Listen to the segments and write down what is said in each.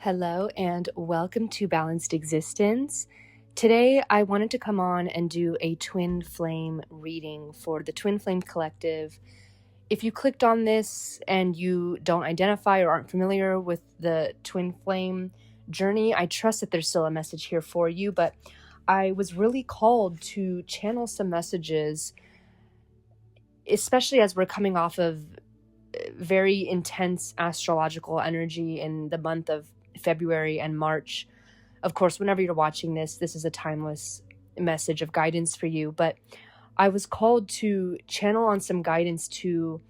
Hello and welcome to Balanced Existence. Today I wanted to come on and do a twin flame reading for the Twin Flame Collective. If you clicked on this and you don't identify or aren't familiar with the twin flame journey, I trust that there's still a message here for you, but I was really called to channel some messages, especially as we're coming off of very intense astrological energy in the month of February and March. Of course, whenever you're watching this is a timeless message of guidance for you, but I was called to channel on some guidance to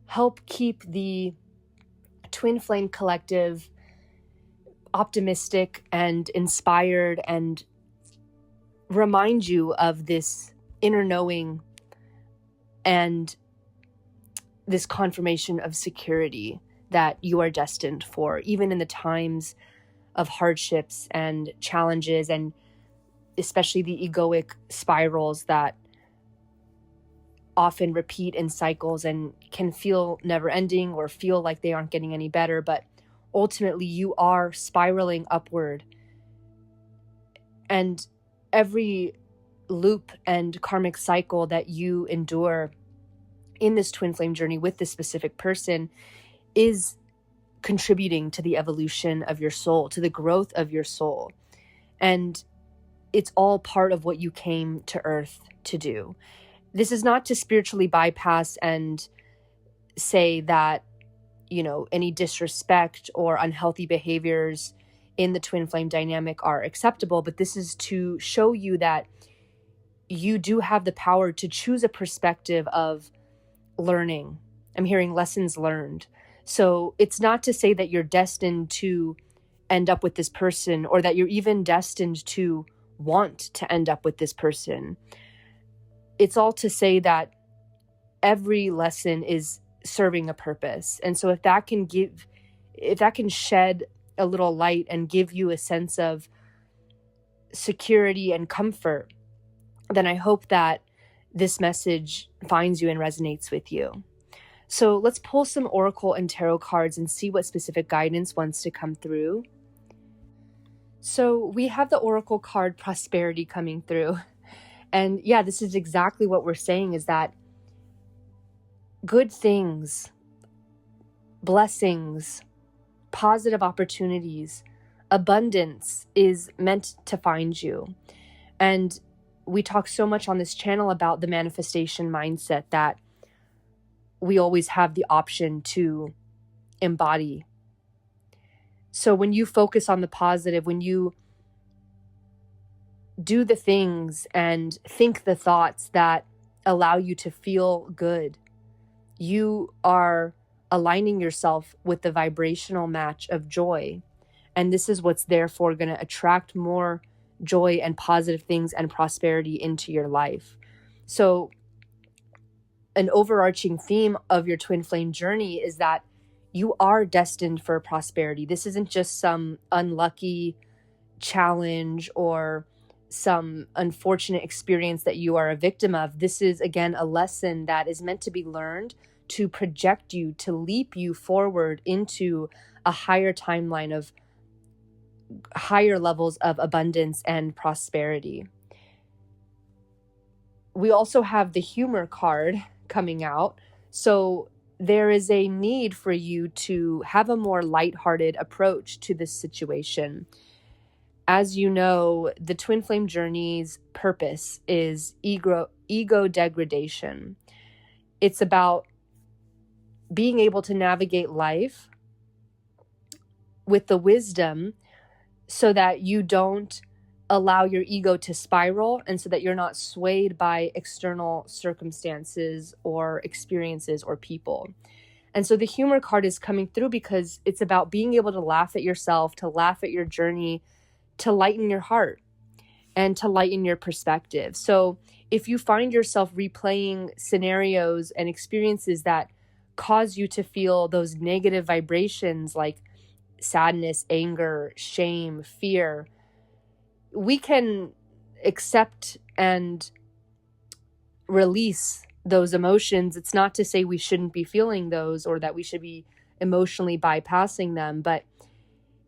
help keep the Twin Flame Collective optimistic and inspired and remind you of this inner knowing and this confirmation of security that you are destined for, even in the times of hardships and challenges, and especially the egoic spirals that often repeat in cycles and can feel never ending or feel like they aren't getting any better. But ultimately, you are spiraling upward. And every loop and karmic cycle that you endure in this twin flame journey with this specific person is contributing to the evolution of your soul, to the growth of your soul. And it's all part of what you came to Earth to do. This is not to spiritually bypass and say that, any disrespect or unhealthy behaviors in the twin flame dynamic are acceptable, but this is to show you that you do have the power to choose a perspective of learning. I'm hearing lessons learned. So it's not to say that you're destined to end up with this person, or that you're even destined to want to end up with this person. It's all to say that every lesson is serving a purpose. And so if that can shed a little light and give you a sense of security and comfort, then I hope that this message finds you and resonates with you. So let's pull some oracle and tarot cards and see what specific guidance wants to come through. So we have the oracle card Prosperity coming through. And yeah, this is exactly what we're saying, is that good things, blessings, positive opportunities, abundance is meant to find you. And we talk so much on this channel about the manifestation mindset that we always have the option to embody. So when you focus on the positive, when you do the things and think the thoughts that allow you to feel good, you are aligning yourself with the vibrational match of joy. And this is what's therefore going to attract more joy and positive things and prosperity into your life. So an overarching theme of your twin flame journey is that you are destined for prosperity. This isn't just some unlucky challenge or some unfortunate experience that you are a victim of. This is, again, a lesson that is meant to be learned to project you, to leap you forward into a higher timeline of higher levels of abundance and prosperity. We also have the humor card coming out. So there is a need for you to have a more lighthearted approach to this situation. As you know, the twin flame journey's purpose is ego degradation. It's about being able to navigate life with the wisdom so that you don't allow your ego to spiral, and so that you're not swayed by external circumstances or experiences or people. And so the humor card is coming through because it's about being able to laugh at yourself, to laugh at your journey, to lighten your heart and to lighten your perspective. So if you find yourself replaying scenarios and experiences that cause you to feel those negative vibrations like sadness, anger, shame, fear, we can accept and release those emotions. It's not to say we shouldn't be feeling those or that we should be emotionally bypassing them, but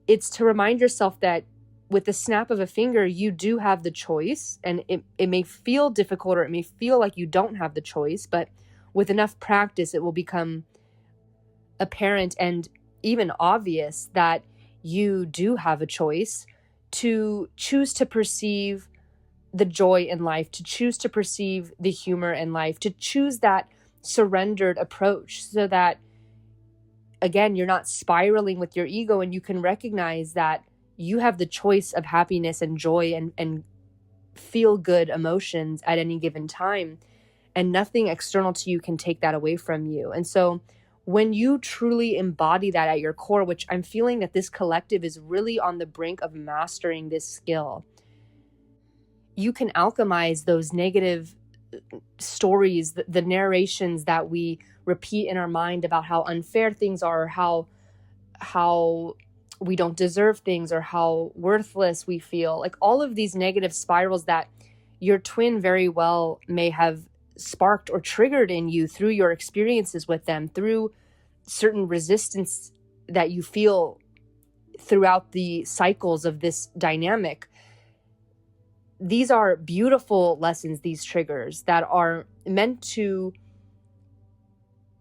it's to remind yourself that with the snap of a finger, you do have the choice, and it may feel difficult, or it may feel like you don't have the choice, but with enough practice, it will become apparent and even obvious that you do have a choice to choose to perceive the joy in life, to choose to perceive the humor in life, to choose that surrendered approach, so that, again, you're not spiraling with your ego, and you can recognize that you have the choice of happiness and joy and feel good emotions at any given time, and nothing external to you can take that away from you. And so when you truly embody that at your core, which I'm feeling that this collective is really on the brink of mastering this skill, you can alchemize those negative stories, the narrations that we repeat in our mind about how unfair things are, or how we don't deserve things, or how worthless we feel. Like all of these negative spirals that your twin very well may have sparked or triggered in you through your experiences with them, through certain resistance that you feel throughout the cycles of this dynamic. These are beautiful lessons, these triggers that are meant to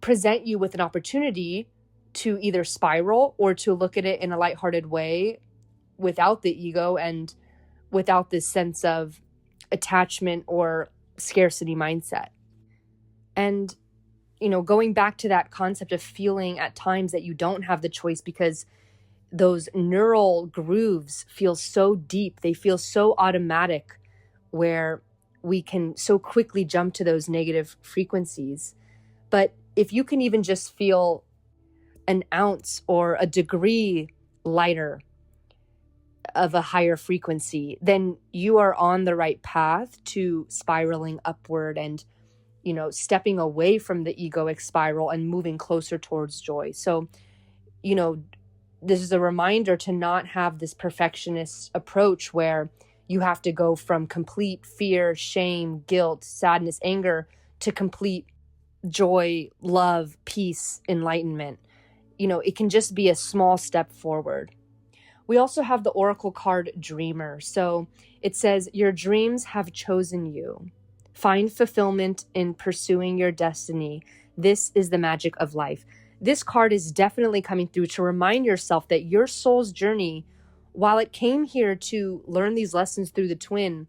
present you with an opportunity to either spiral or to look at it in a lighthearted way without the ego and without this sense of attachment or scarcity mindset. And, going back to that concept of feeling at times that you don't have the choice because those neural grooves feel so deep, they feel so automatic, where we can so quickly jump to those negative frequencies. But if you can even just feel an ounce or a degree lighter of a higher frequency, then you are on the right path to spiraling upward and, stepping away from the egoic spiral and moving closer towards joy. So, this is a reminder to not have this perfectionist approach where you have to go from complete fear, shame, guilt, sadness, anger to complete joy, love, peace, enlightenment. It can just be a small step forward. We also have the oracle card Dreamer. So it says, your dreams have chosen you. Find fulfillment in pursuing your destiny. This is the magic of life. This card is definitely coming through to remind yourself that your soul's journey, while it came here to learn these lessons through the twin,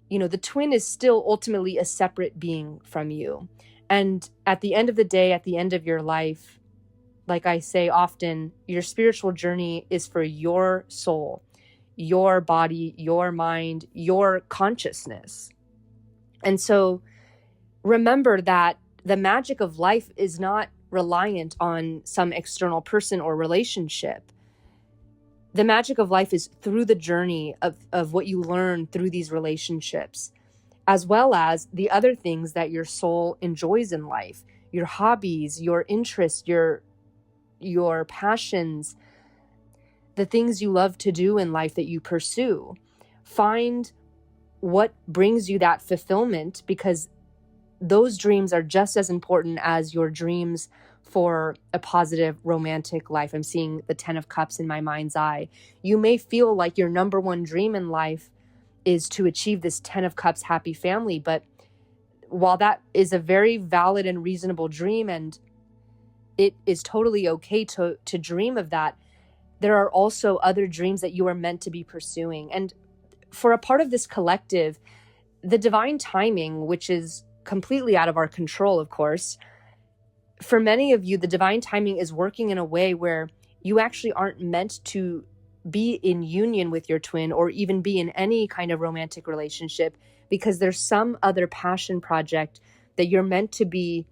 the twin is still ultimately a separate being from you. And at the end of the day, at the end of your life, like I say often, your spiritual journey is for your soul, your body, your mind, your consciousness. And so remember that the magic of life is not reliant on some external person or relationship. The magic of life is through the journey of what you learn through these relationships, as well as the other things that your soul enjoys in life, your hobbies, your interests, your passions, the things you love to do in life that you pursue. Find what brings you that fulfillment, because those dreams are just as important as your dreams for a positive romantic life. I'm seeing the 10 of Cups in my mind's eye. You may feel like your number one dream in life is to achieve this 10 of Cups happy family, but while that is a very valid and reasonable dream, and it is totally okay to dream of that, there are also other dreams that you are meant to be pursuing. And for a part of this collective, the divine timing, which is completely out of our control, of course, for many of you, the divine timing is working in a way where you actually aren't meant to be in union with your twin or even be in any kind of romantic relationship, because there's some other passion project that you're meant to be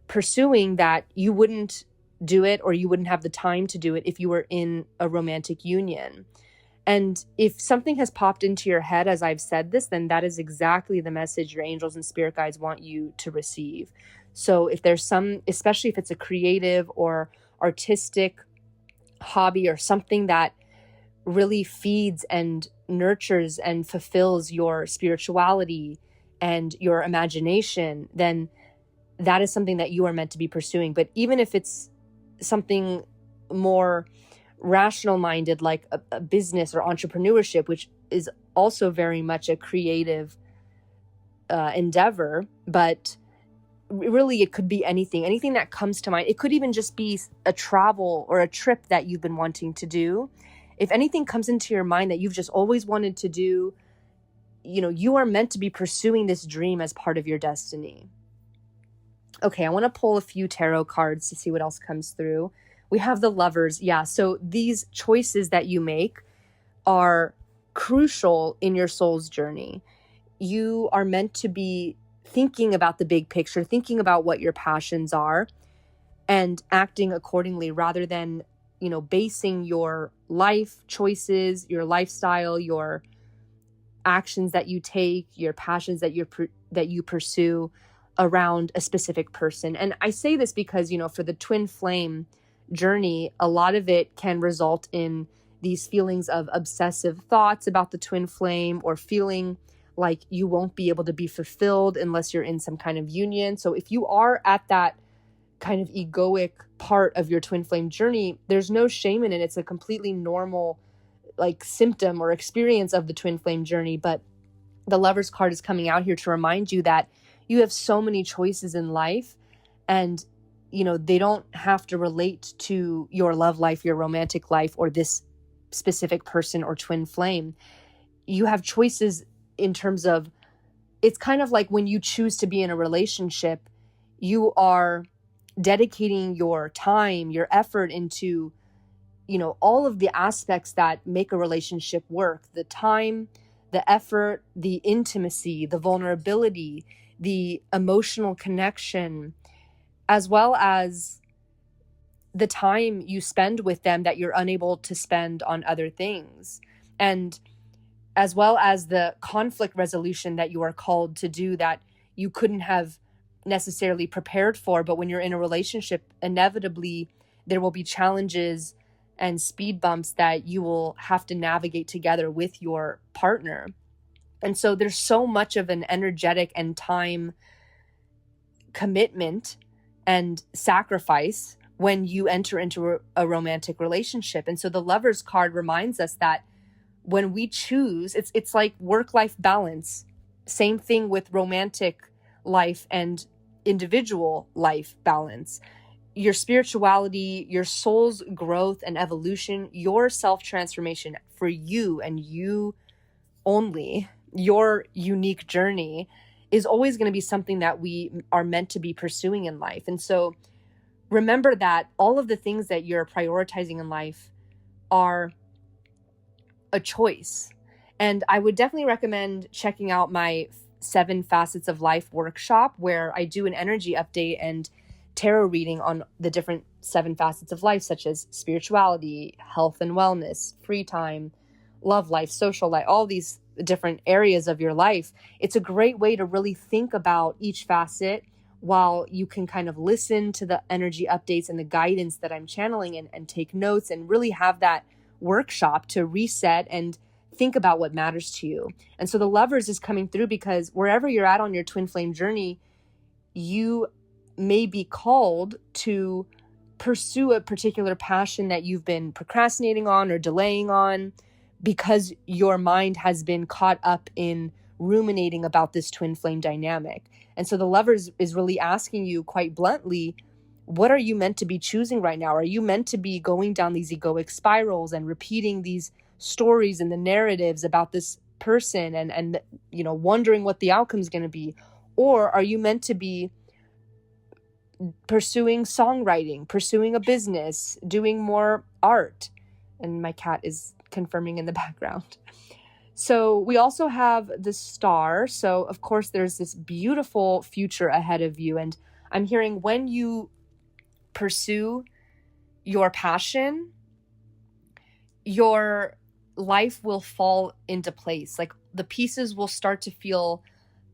pursuing that you wouldn't do it, or you wouldn't have the time to do it if you were in a romantic union. And if something has popped into your head as I've said this, then that is exactly the message your angels and spirit guides want you to receive. So if there's some, especially if it's a creative or artistic hobby or something that really feeds and nurtures and fulfills your spirituality and your imagination, then that is something that you are meant to be pursuing. But even if it's something more rational minded, like a business or entrepreneurship, which is also very much a creative endeavor. But really, it could be anything that comes to mind. It could even just be a travel or a trip that you've been wanting to do. If anything comes into your mind that you've just always wanted to do, you are meant to be pursuing this dream as part of your destiny. Okay, I want to pull a few tarot cards to see what else comes through. We have the Lovers. Yeah, so these choices that you make are crucial in your soul's journey. You are meant to be thinking about the big picture, thinking about what your passions are, and acting accordingly, rather than, basing your life choices, your lifestyle, your actions that you take, your passions that you pursue around a specific person. And I say this because, for the twin flame journey, a lot of it can result in these feelings of obsessive thoughts about the twin flame, or feeling like you won't be able to be fulfilled unless you're in some kind of union. So if you are at that kind of egoic part of your twin flame journey, there's no shame in it. It's a completely normal symptom or experience of the twin flame journey. But the Lover's card is coming out here to remind you that you have so many choices in life, and they don't have to relate to your love life, your romantic life, or this specific person or twin flame. You have choices in terms of, it's kind of like when you choose to be in a relationship, you are dedicating your time, your effort into all of the aspects that make a relationship work: the time, the effort, the intimacy, the vulnerability, the emotional connection, as well as the time you spend with them that you're unable to spend on other things, and as well as the conflict resolution that you are called to do that you couldn't have necessarily prepared for. But when you're in a relationship, inevitably there will be challenges and speed bumps that you will have to navigate together with your partner. And so there's so much of an energetic and time commitment and sacrifice when you enter into a romantic relationship. And so the Lover's card reminds us that when we choose, it's like work-life balance. Same thing with romantic life and individual life balance. Your spirituality, your soul's growth and evolution, your self-transformation for you and you only, your unique journey, is always going to be something that we are meant to be pursuing in life. And so remember that all of the things that you're prioritizing in life are a choice. And I would definitely recommend checking out my 7 Facets of Life workshop, where I do an energy update and tarot reading on the different 7 facets of life, such as spirituality, health and wellness, free time, love life, social life, all these different areas of your life. It's a great way to really think about each facet while you can kind of listen to the energy updates and the guidance that I'm channeling, and take notes and really have that workshop to reset and think about what matters to you. And so the Lovers is coming through because wherever you're at on your twin flame journey, you may be called to pursue a particular passion that you've been procrastinating on or delaying on, because your mind has been caught up in ruminating about this twin flame dynamic. And so the Lovers is really asking you quite bluntly, what are you meant to be choosing right now? Are you meant to be going down these egoic spirals and repeating these stories and the narratives about this person and wondering what the outcome is going to be? Or are you meant to be pursuing songwriting, pursuing a business, doing more art? And my cat is confirming in the background. So we also have the Star. So of course there's this beautiful future ahead of you. And I'm hearing when you pursue your passion, your life will fall into place. Like the pieces will start to feel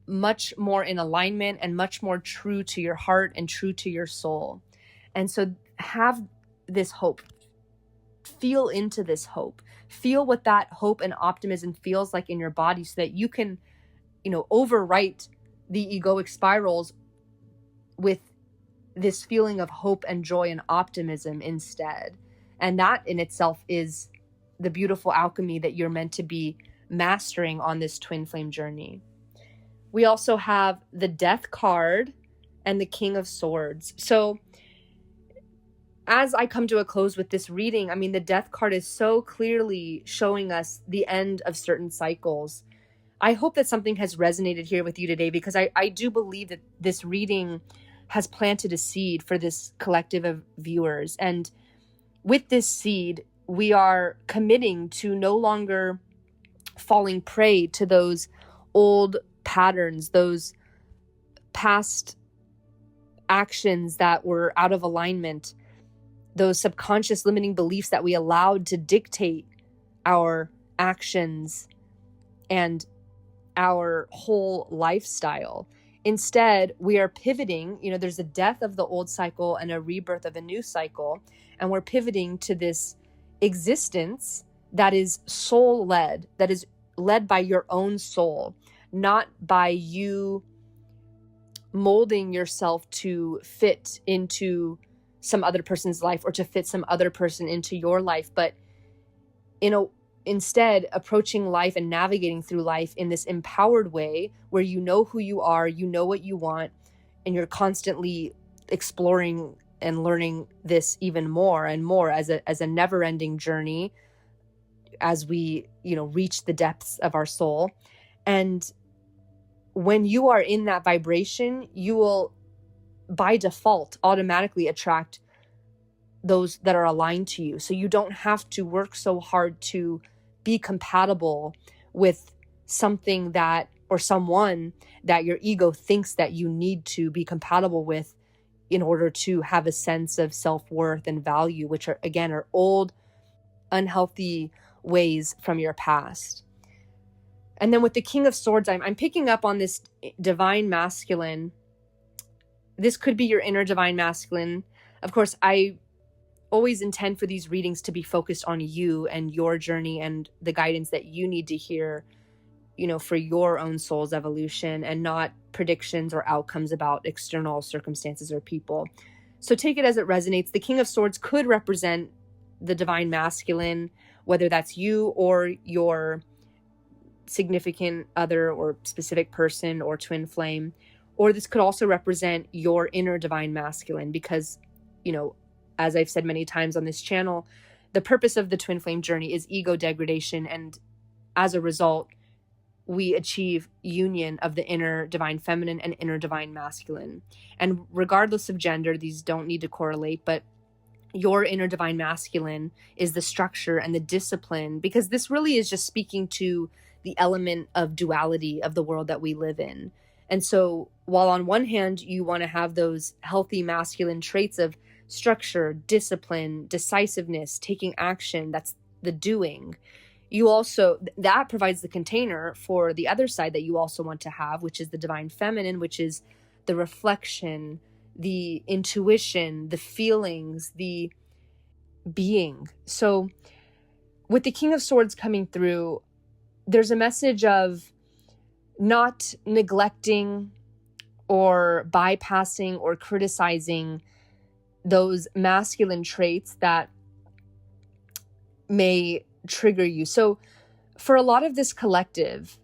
much more in alignment and much more true to your heart and true to your soul. And so have this hope. Feel into this hope. Feel what that hope and optimism feels like in your body, so that you can, overwrite the egoic spirals with this feeling of hope and joy and optimism instead. And that in itself is the beautiful alchemy that you're meant to be mastering on this twin flame journey. We also have the Death card and the King of Swords. So as I come to a close with this reading, I mean, the Death card is so clearly showing us the end of certain cycles. I hope that something has resonated here with you today, because I do believe that this reading has planted a seed for this collective of viewers. And with this seed, we are committing to no longer falling prey to those old patterns, those past actions that were out of alignment, those subconscious limiting beliefs that we allowed to dictate our actions and our whole lifestyle. Instead, we are pivoting. There's a death of the old cycle and a rebirth of a new cycle, and we're pivoting to this existence that is soul-led, that is led by your own soul, not by you molding yourself to fit into some other person's life or to fit some other person into your life, but instead approaching life and navigating through life in this empowered way where you know who you are, you know what you want, and you're constantly exploring and learning this even more and more as a never-ending journey as we reach the depths of our soul. And when you are in that vibration, you will by default automatically attract those that are aligned to you. So you don't have to work so hard to be compatible with something that, or someone that your ego thinks that you need to be compatible with in order to have a sense of self-worth and value, which are old, unhealthy ways from your past. And then with the King of Swords, I'm picking up on this divine masculine. This could be your inner divine masculine. Of course, I always intend for these readings to be focused on you and your journey and the guidance that you need to hear, for your own soul's evolution, and not predictions or outcomes about external circumstances or people. So take it as it resonates. The King of Swords could represent the divine masculine, whether that's you or your significant other or specific person or twin flame. Or this could also represent your inner divine masculine, because, as I've said many times on this channel, the purpose of the twin flame journey is ego degradation. And as a result, we achieve union of the inner divine feminine and inner divine masculine. And regardless of gender, these don't need to correlate, but your inner divine masculine is the structure and the discipline, because this really is just speaking to the element of duality of the world that we live in. And so while on one hand, you want to have those healthy masculine traits of structure, discipline, decisiveness, taking action, that's the doing. You also, that provides the container for the other side that you also want to have, which is the divine feminine, which is the reflection, the intuition, the feelings, the being. So with the King of Swords coming through, there's a message of not neglecting or bypassing or criticizing those masculine traits that may trigger you. So for a lot of this collective,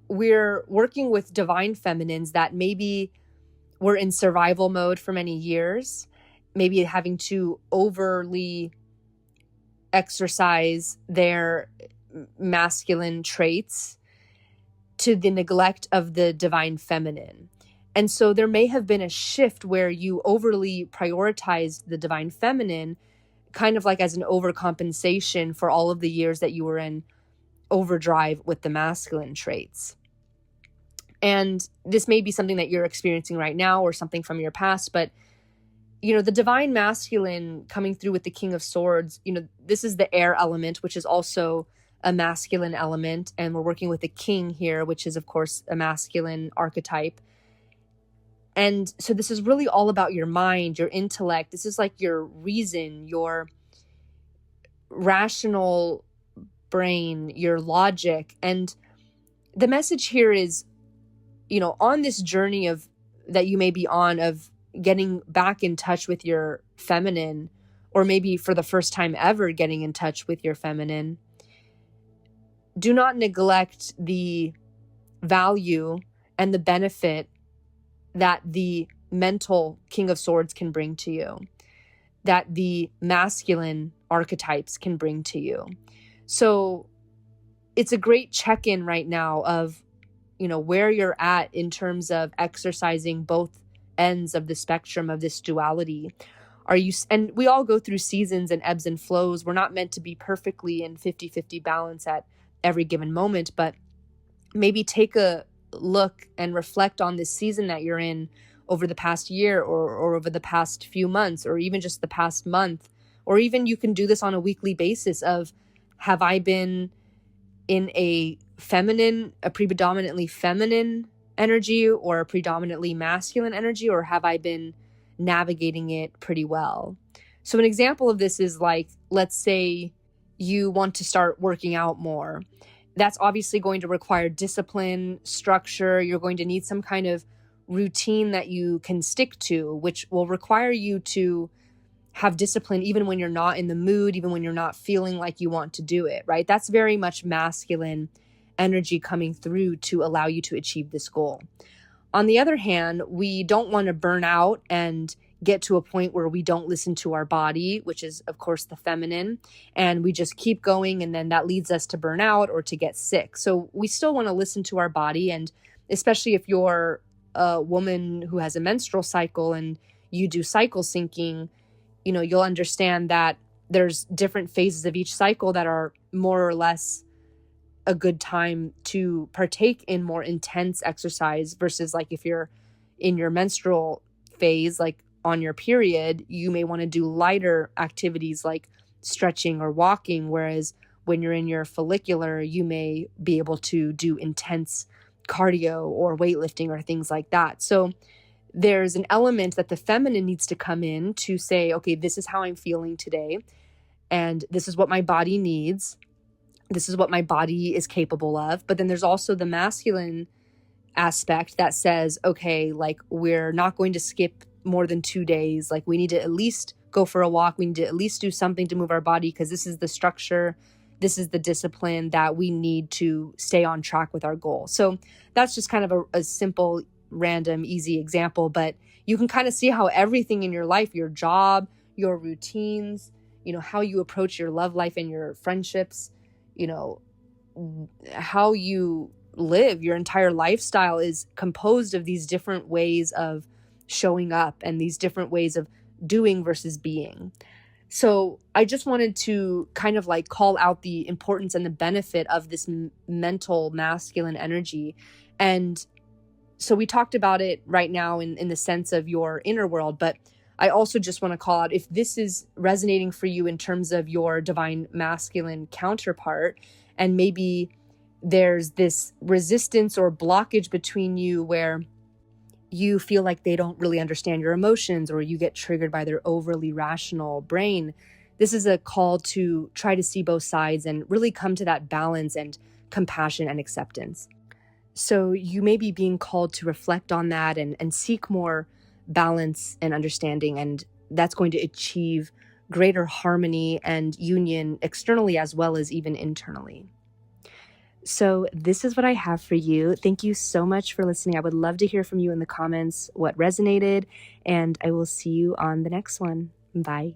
we're working with divine feminines that maybe were in survival mode for many years, maybe having to overly exercise their masculine traits to the neglect of the divine feminine. And so there may have been a shift where you overly prioritized the divine feminine, kind of like as an overcompensation for all of the years that you were in overdrive with the masculine traits. And this may be something that you're experiencing right now or something from your past, but the divine masculine coming through with the King of Swords, this is the air element, which is also a masculine element. And we're working with the king here, which is, of course, a masculine archetype. And so this is really all about your mind, your intellect. This is like your reason, your rational brain, your logic. And the message here is, on this journey of that you may be on of getting back in touch with your feminine or maybe for the first time ever getting in touch with your feminine, do not neglect the value and the benefit that the mental King of Swords can bring to you, that the masculine archetypes can bring to you. So it's a great check-in right now of, where you're at in terms of exercising both ends of the spectrum of this duality. And we all go through seasons and ebbs and flows. We're not meant to be perfectly in 50-50 balance at every given moment, but maybe take a look and reflect on this season that you're in over the past year or over the past few months, or even just the past month, or even you can do this on a weekly basis of, have I been in a predominantly feminine energy or a predominantly masculine energy, or have I been navigating it pretty well? So an example of this is like, let's say you want to start working out more. That's obviously going to require discipline, structure. You're going to need some kind of routine that you can stick to, which will require you to have discipline even when you're not in the mood, even when you're not feeling like you want to do it, right? That's very much masculine energy coming through to allow you to achieve this goal. On the other hand, we don't want to burn out and get to a point where we don't listen to our body, which is, of course, the feminine, and we just keep going, and then that leads us to burn out or to get sick. So we still want to listen to our body, and especially if you're a woman who has a menstrual cycle and you do cycle syncing, you'll understand that there's different phases of each cycle that are more or less a good time to partake in more intense exercise versus like if you're in your menstrual phase, like on your period, you may want to do lighter activities like stretching or walking. Whereas when you're in your follicular, you may be able to do intense cardio or weightlifting or things like that. So there's an element that the feminine needs to come in to say, okay, this is how I'm feeling today, and this is what my body needs. This is what my body is capable of. But then there's also the masculine aspect that says, okay, like we're not going to skip more than 2 days. Like we need to at least go for a walk. We need to at least do something to move our body because this is the structure. This is the discipline that we need to stay on track with our goal. So that's just kind of a simple, random, easy example, but you can kind of see how everything in your life, your job, your routines, how you approach your love life and your friendships, how you live, your entire lifestyle is composed of these different ways of showing up and these different ways of doing versus being. So I just wanted to kind of like call out the importance and the benefit of this mental masculine energy. And so we talked about it right now in the sense of your inner world, but I also just want to call out, if this is resonating for you in terms of your divine masculine counterpart, and maybe there's this resistance or blockage between you where you feel like they don't really understand your emotions, or you get triggered by their overly rational brain, this is a call to try to see both sides and really come to that balance and compassion and acceptance. So you may be being called to reflect on that and seek more balance and understanding, and that's going to achieve greater harmony and union externally as well as even internally. So this is what I have for you. Thank you so much for listening. I would love to hear from you in the comments what resonated, and I will see you on the next one. Bye.